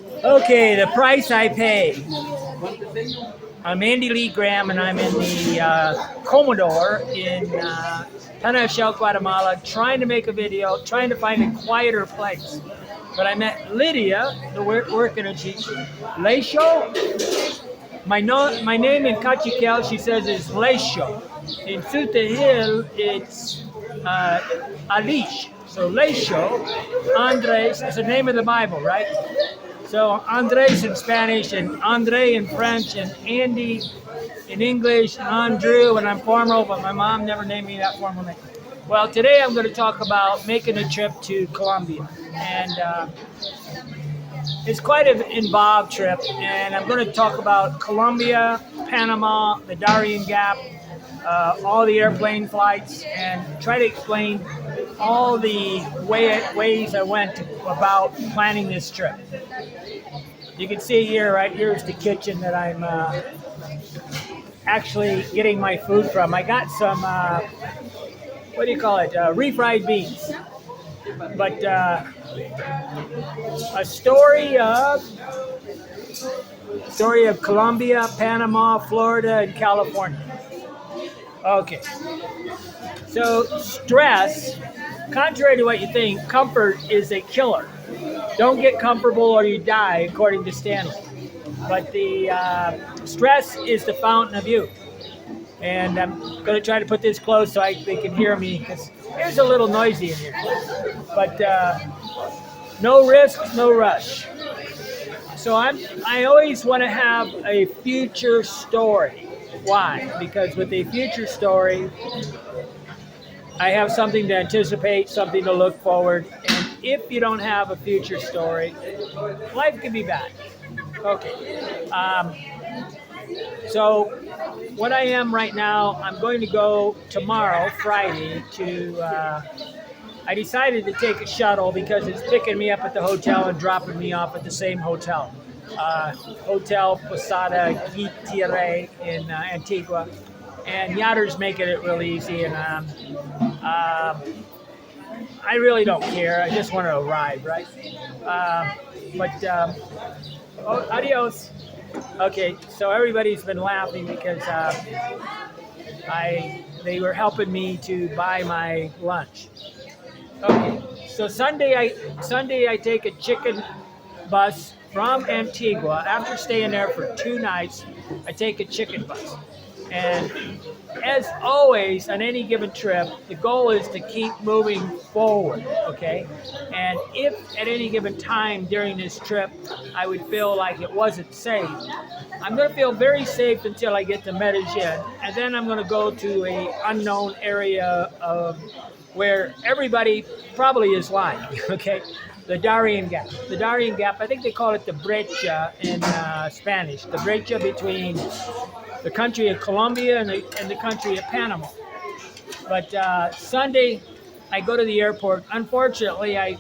Okay, the price I pay. I'm Andy Lee Graham, and I'm in the Commodore in Panama, Guatemala, trying to make a video, trying to find a quieter place. But I met Lydia, the working teacher. Leisho, my name in Cachiquel, she says, is Leisho. In Hill, it's Alish. So Leisho, Andres, it's the name of the Bible, right? So Andres in Spanish, and Andre in French, and Andy in English, Andrew, and I'm formal, but my mom never named me that formal name. Well, today I'm going to talk about making a trip to Colombia. And it's quite an involved trip, and I'm going to talk about Colombia, Panama, the Darien Gap, all the airplane flights, and try to explain all the ways I went about planning this trip. You can see here, right here's the kitchen that I'm actually getting my food from. I got some, what do you call it, refried beans. But a story of Colombia, Panama, Florida, and California. Okay. So stress, contrary to what you think, comfort is a killer. Don't get comfortable or you die, according to Stanley. But the stress is the fountain of youth. And I'm going to try to put this close so they can hear me, because it's a little noisy in here. But no risk, no rush. So I always want to have a future story. Why? Because with a future story, I have something to anticipate, something to look forward. And if you don't have a future story, life can be bad. Okay. So what I am right now, I'm going to go tomorrow, Friday, to, I decided to take a shuttle because it's picking me up at the hotel and dropping me off at the same hotel. Hotel Posada Itinerary in Antigua. And Yachter's making it real easy, and I really don't care. I just want to arrive, right? Oh, adios. Okay, so everybody's been laughing because they were helping me to buy my lunch. Okay, so Sunday I take a chicken bus from Antigua. After staying there for 2 nights, I take a chicken bus. And as always, on any given trip, the goal is to keep moving forward, okay? And if at any given time during this trip, I would feel like it wasn't safe, I'm going to feel very safe until I get to Medellin, and then I'm going to go to an unknown area of where everybody probably is lying, okay? The Darien Gap. The Darien Gap, I think they call it the brecha in Spanish, the brecha between the country of Colombia and the country of Panama. But Sunday, I go to the airport. Unfortunately, I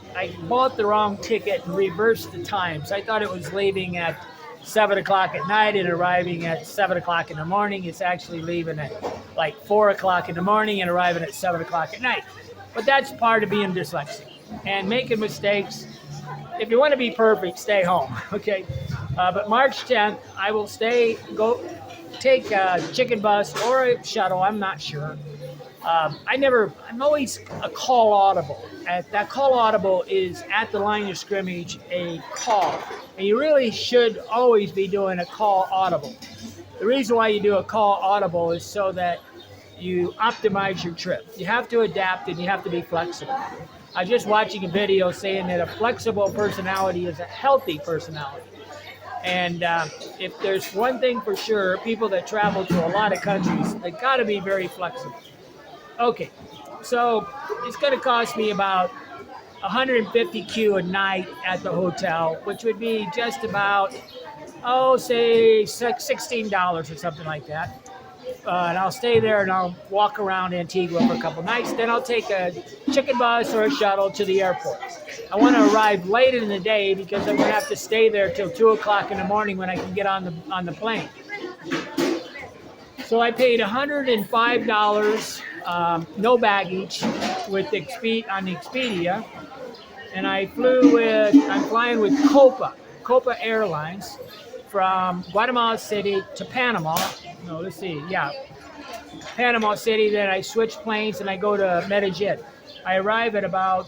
bought the wrong ticket and reversed the times. I thought it was leaving at 7 o'clock at night and arriving at 7 o'clock in the morning. It's actually leaving at like 4 o'clock in the morning and arriving at 7 o'clock at night. But that's part of being dyslexic and making mistakes. If you want to be perfect, stay home, okay? But March 10th, I will take a chicken bus or a shuttle, I'm not sure. I'm always a call audible. That call audible is at the line of scrimmage, a call. And you really should always be doing a call audible. The reason why you do a call audible is so that you optimize your trip. You have to adapt and you have to be flexible. I was just watching a video saying that a flexible personality is a healthy personality. And if there's one thing for sure, people that travel to a lot of countries, they got to be very flexible. Okay, so it's going to cost me about 150 Q a night at the hotel, which would be just about, say $16 or something like that. And I'll stay there and I'll walk around Antigua for a couple nights. Then I'll take a chicken bus or a shuttle to the airport. I want to arrive late in the day because I'm going to have to stay there till 2 o'clock in the morning when I can get on the plane. So I paid $105, no baggage, with on Expedia, and I'm flying with Copa. Copa Airlines from Guatemala City to Panama. No, let's see. Yeah, Panama City. Then I switch planes and I go to Medellin. I arrive at about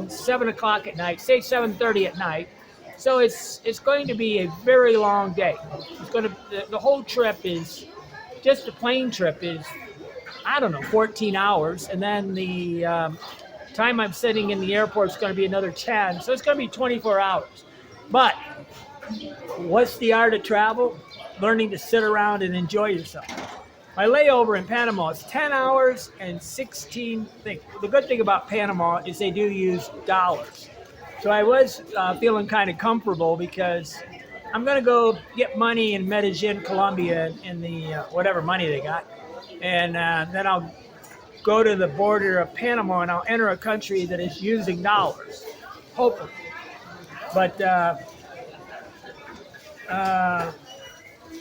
7 o'clock at night. Say 7:30 at night. So it's going to be a very long day. It's going to the whole trip is just the plane trip is, I don't know, 14 hours, and then the time I'm sitting in the airport is going to be another 10. So it's going to be 24 hours. But what's the art of travel? Learning to sit around and enjoy yourself. My layover in Panama is 10 hours and 16 things. The good thing about Panama is they do use dollars. So I was feeling kind of comfortable because I'm going to go get money in Medellin, Colombia, in the whatever money they got. And then I'll go to the border of Panama and I'll enter a country that is using dollars, hopefully. But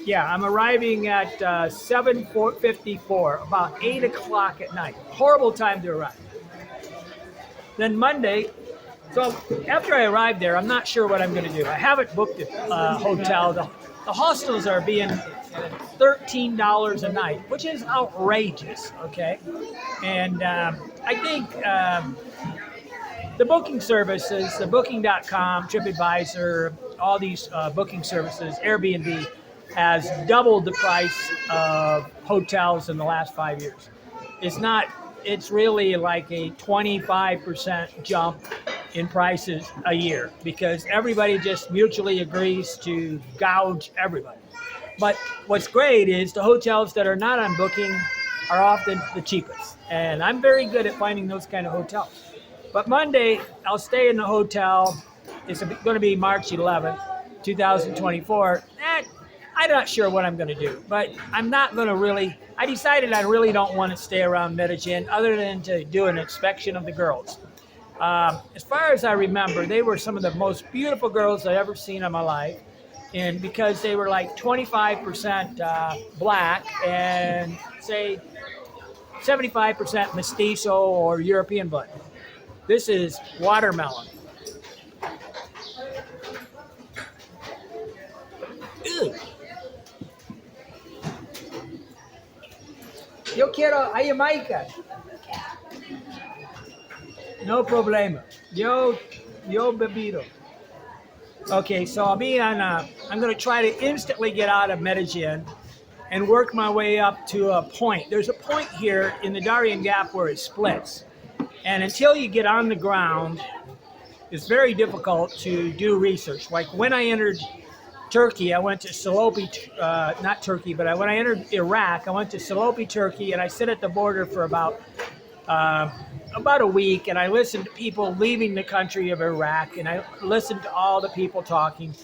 yeah, I'm arriving at 7:54, about 8 o'clock at night. Horrible time to arrive. Then Monday, so after I arrive there, I'm not sure what I'm going to do. I haven't booked a hotel. The hostels are being $13 a night, which is outrageous, okay? And I think the booking services, the Booking.com, TripAdvisor, all these booking services, Airbnb, has doubled the price of hotels in the last 5 years. It's really like a 25% jump in prices a year because everybody just mutually agrees to gouge everybody. But what's great is the hotels that are not on Booking are often the cheapest. And I'm very good at finding those kind of hotels. But Monday, I'll stay in the hotel. It's going to be March 11th, 2024. I'm not sure what I'm going to do, but I'm not going to really, I decided I really don't want to stay around Medellin other than to do an inspection of the girls. As far as I remember, they were some of the most beautiful girls I've ever seen in my life. And because they were like 25% black and say 75% mestizo or European blood. This is watermelon. Ew. Yo quiero a Jamaica. No problema. Yo bebido. Okay, so I'm going to try to instantly get out of Medellin and work my way up to a point. There's a point here in the Darien Gap where it splits. And until you get on the ground, it's very difficult to do research. Like when I entered Turkey, I went to Salopi, not Turkey, but when I entered Iraq, I went to Salopi, Turkey, and I sit at the border for about a week, and I listened to people leaving the country of Iraq, and I listened to all the people talking.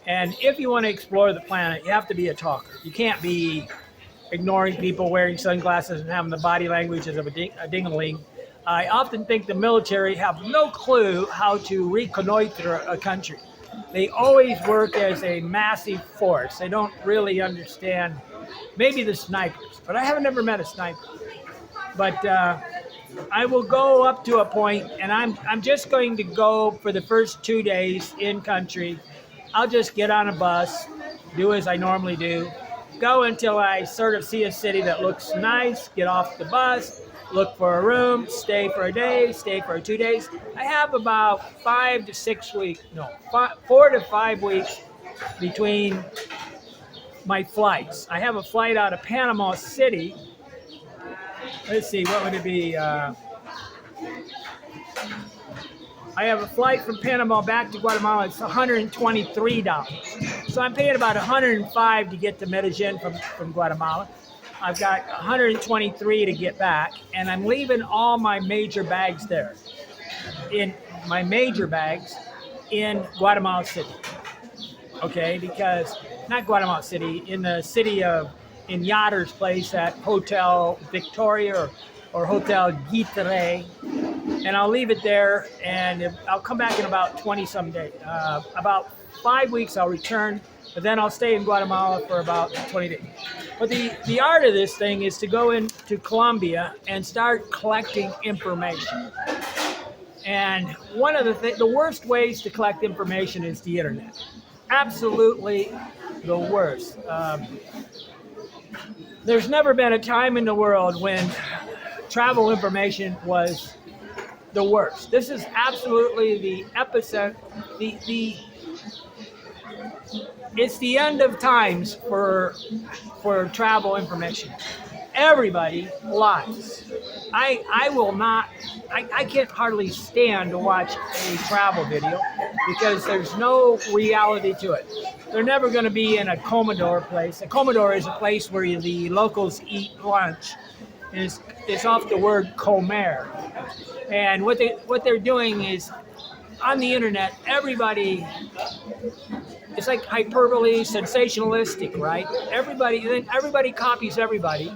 And if you want to explore the planet, you have to be a talker. You can't be ignoring people wearing sunglasses and having the body languages of a ding-a-ling. I often think the military have no clue how to reconnoiter a country. They always work as a massive force. They don't really understand, maybe the snipers, but I haven't ever met a sniper. But I will go up to a point, and I'm just going to go for the first 2 days in country. I'll just get on a bus, do as I normally do, go until I sort of see a city that looks nice, get off the bus, look for a room, stay for a day, stay for 2 days. I have about 4 to 5 weeks between my flights. I have a flight out of Panama City. Let's see, what would it be? I have a flight from Panama back to Guatemala. It's $123. So I'm paying about $105 to get to Medellin from Guatemala. I've got $123 to get back, and I'm leaving all my major bags there. In my major bags in Guatemala City. Okay, because not Guatemala City, in the city of Yachter's place at Hotel Victoria or Hotel Itinerary, and I'll leave it there, and I'll come back in about 20-some days. About 5 weeks I'll return, but then I'll stay in Guatemala for about 20 days. But the art of this thing is to go into Colombia and start collecting information. And one of the worst ways to collect information is the internet. absolutely the worst. There's never been a time in the world when travel information was the worst. This is absolutely the epicenter. The It's the end of times for travel information. Everybody lies. I will not. I can't hardly stand to watch a travel video because there's no reality to it. They're never going to be in a Commodore place. A Commodore is a place where the locals eat lunch. It's off the word comer. And what they're doing is on the internet, it's like hyperbole, sensationalistic, right? Everybody copies everybody,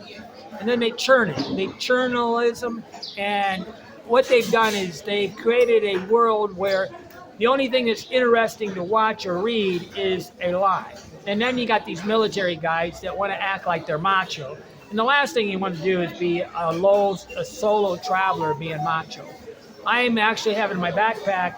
and then they churn it. They journalism, and what they've done is they've created a world where the only thing that's interesting to watch or read is a lie. And then you got these military guys that want to act like they're macho. And the last thing you want to do is be a solo traveler being macho. I'm actually having my backpack.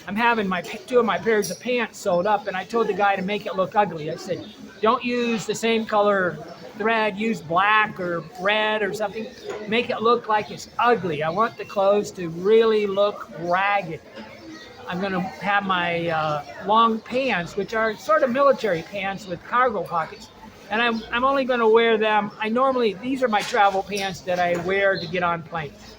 I'm having two of my pairs of pants sewed up, and I told the guy to make it look ugly. I said, don't use the same color thread, use black or red or something. Make it look like it's ugly. I want the clothes to really look ragged. I'm going to have my long pants, which are sort of military pants with cargo pockets, and I'm only going to wear them. These are my travel pants that I wear to get on planes.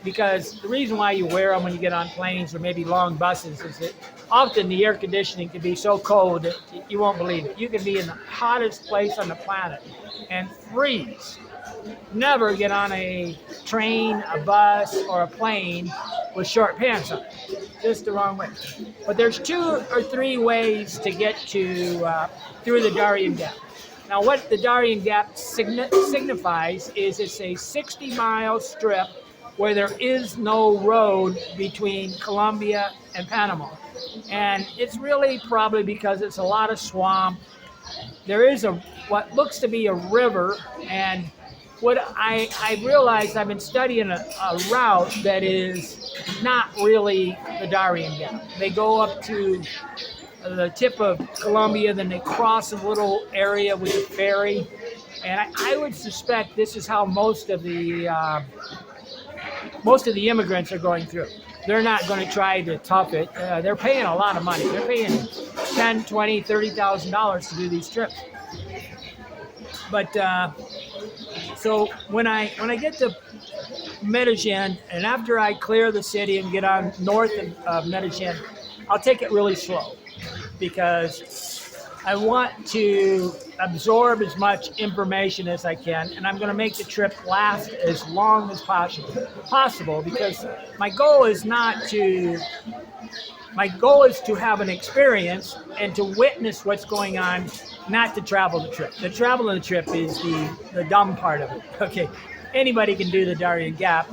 Because the reason why you wear them when you get on planes or maybe long buses is that often the air conditioning can be so cold that you won't believe it. You can be in the hottest place on the planet and freeze. Never get on a train, a bus, or a plane with short pants on. Just the wrong way. But there's 2 or 3 ways to get to through the Darien Gap. Now, what the Darien Gap signifies is it's a 60-mile strip where there is no road between Colombia and Panama. And it's really probably because it's a lot of swamp. There is what looks to be a river, and what I realized, I've been studying a route that is not really the Darien Gap. They go up to the tip of Colombia, then they cross a little area with a ferry, and I would suspect this is how most of the immigrants are going through. They're not going to try to tough it. They're paying a lot of money. They're paying $10,000, $20,000, $30,000 to do these trips. But so when I get to Medellin, and after I clear the city and get on north of Medellin, I'll take it really slow, because I want to absorb as much information as I can, and I'm going to make the trip last as long as possible, because my goal is to have an experience and to witness what's going on, not to travel the trip. The travel of the trip is the dumb part of it. Okay, anybody can do the Darien Gap.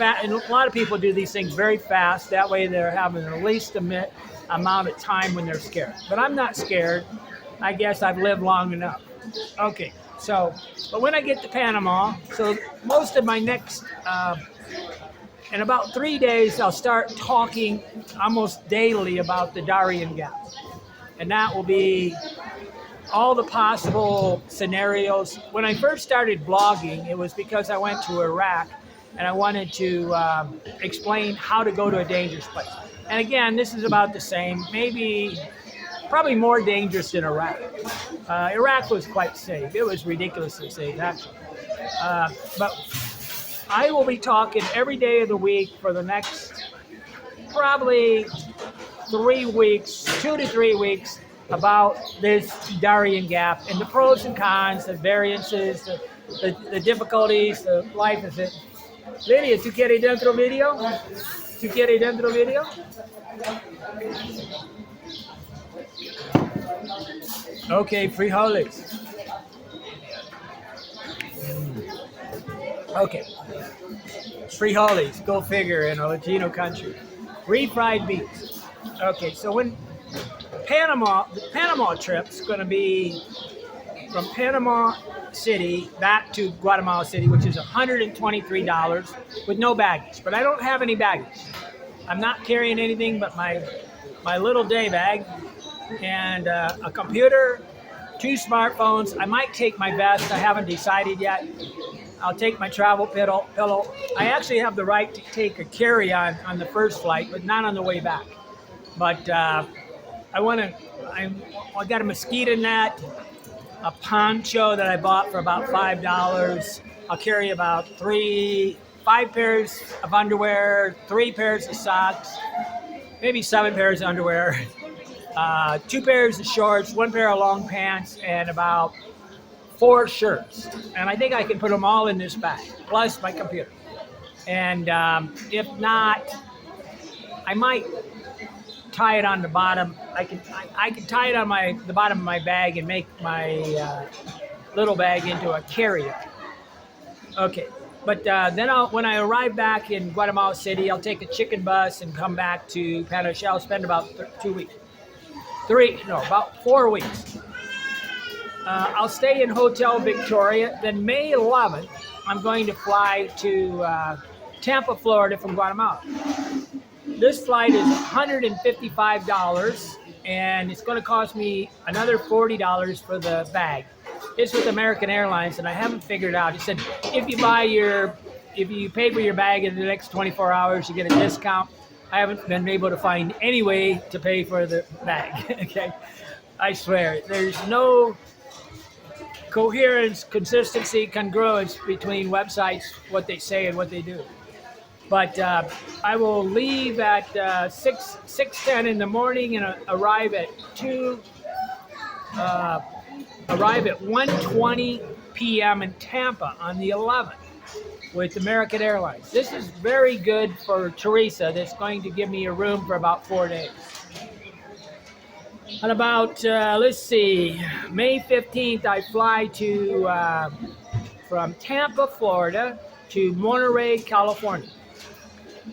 And a lot of people do these things very fast. That way they're having the least amount of time when they're scared. But I'm not scared. I guess I've lived long enough. Okay, but when I get to Panama, so most of my next, in about 3 days, I'll start talking almost daily about the Darien Gap. And that will be all the possible scenarios. When I first started blogging, it was because I went to Iraq and I wanted to explain how to go to a dangerous place. And again, this is about the same, probably more dangerous than Iraq. Iraq was quite safe. It was ridiculously safe, actually. But I will be talking every day of the week for the next probably 3 weeks, 2 to 3 weeks, about this Darien Gap and the pros and cons, the variances, the difficulties, the life of it. Lydia, tu quieres dentro video? Tu quieres dentro video? Okay, frijoles. Okay. Frijoles, go figure, in a Latino country. Refried beans. Okay, so when the Panama trip's going to be from Panama City back to Guatemala City, which is $123 with no baggage. But I don't have any baggage. I'm not carrying anything but my my little day bag, and a computer, 2 smartphones. I might take my vest. I haven't decided yet. I'll take my travel pillow. I actually have the right to take a carry-on on the first flight, but not on the way back. But I got a mosquito net, a poncho that I bought for about $5. I'll carry about 5 pairs of underwear, 3 pairs of socks, maybe 7 pairs of underwear, 2 pairs of shorts, 1 pair of long pants, and about 4 shirts. And I think I can put them all in this bag, plus my computer. And if not, I might tie it on the bottom. I can tie it on the bottom of my bag and make my little bag into a carry-on. Okay, but then when I arrive back in Guatemala City, I'll take a chicken bus and come back to Panama. I'll spend about 2 weeks. About 4 weeks. I'll stay in Hotel Victoria. Then May 11th, I'm going to fly to Tampa, Florida from Guatemala. This flight is $155, and it's going to cost me another $40 for the bag. It's with American Airlines, and I haven't figured out. It said if you pay for your bag in the next 24 hours, you get a discount. I haven't been able to find any way to pay for the bag. Okay, I swear there's no coherence, consistency, congruence between websites, what they say and what they do. But I will leave at 6:10 in the morning and arrive at 1:20 p.m. in Tampa on the 11th with American Airlines. This is very good for Teresa. That's going to give me a room for about 4 days. And about, May 15th, I fly from Tampa, Florida to Monterey, California.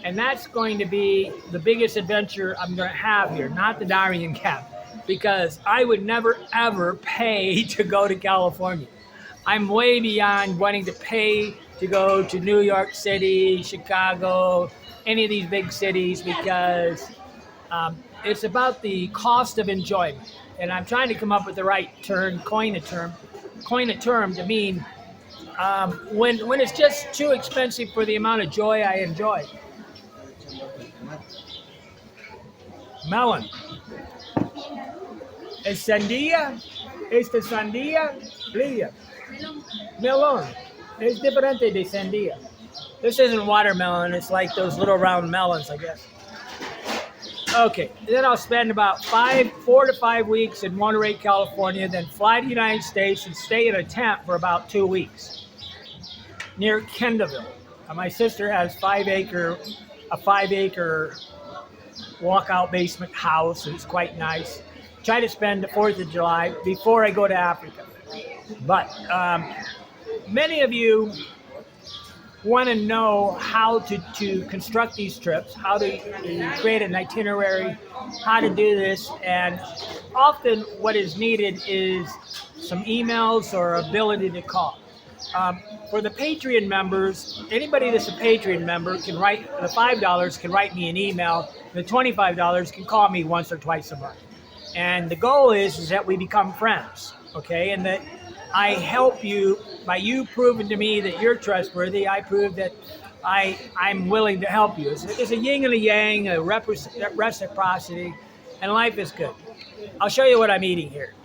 And that's going to be the biggest adventure I'm going to have here, not the Darien Gap, because I would never, ever pay to go to California. I'm way beyond wanting to pay to go to New York City, Chicago, any of these big cities, because it's about the cost of enjoyment. And I'm trying to come up with the right term, coin a term to mean when it's just too expensive for the amount of joy I enjoy. Melon. ¿Es sandía? ¿Esta sandía? Lía. Melon. Es diferente de sandía. This isn't watermelon. It's like those little round melons, I guess. Okay, then I'll spend about 4 to 5 weeks in Monterey, California, then fly to the United States and stay in a tent for about 2 weeks near Kendallville. My sister has a 5-acre walkout basement house. It's quite nice. Try to spend the 4th of July before I go to Africa. But many of you want to know how to construct these trips, how to create an itinerary, how to do this, and often what is needed is some emails or ability to call. For the Patreon members, anybody that's a Patreon member can write, the $5 can write me an email, the $25 can call me once or twice a month. And the goal is that we become friends, okay? And that I help you by you proving to me that you're trustworthy. I prove that I'm willing to help you. It's a yin and a yang, a reciprocity, and life is good. I'll show you what I'm eating here.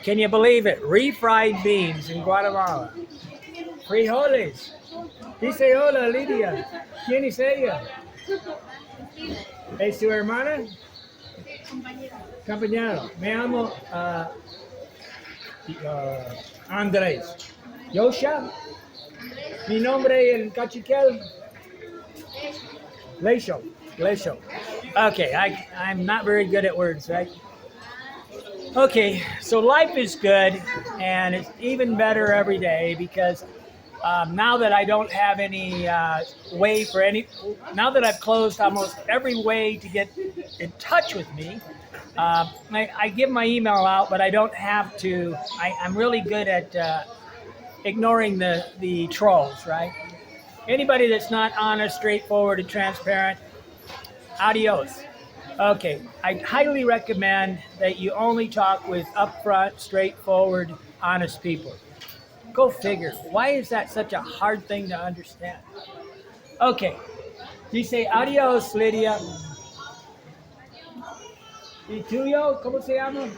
Can you believe it? Refried beans in Guatemala. Frijoles. Dice hola, Lidia. ¿Quién es ella? ¿Es tu hermana? Compañero. Me llamo Andrés. Yosha. Mi nombre en Cachiquel. Leisho. Okay, I'm not very good at words, right? Okay, so life is good, and it's even better every day because now that I don't have any way for now that I've closed almost every way to get in touch with me, I give my email out, but I don't have to. I'm really good at ignoring the trolls, right? Anybody that's not honest, straightforward, and transparent, adios. Okay, I highly recommend that you only talk with upfront, straightforward, honest people. Go figure. Why is that such a hard thing to understand? Okay, dice adios, Lydia. ¿Y tuyo? ¿Cómo se llama?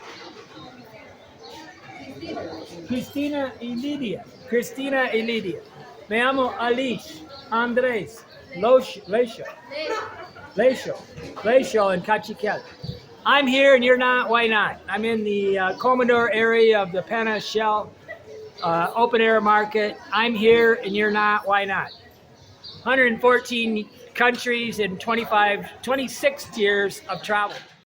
Cristina y Lydia. Cristina y Lydia. Me llamo Alish, Andres, Leisho, Leisho, and Cachiquel. I'm here and you're not. Why not? I'm in the Commodore area of the Panama Shell open air market. I'm here and you're not. Why not? 114 countries and 26 years of travel.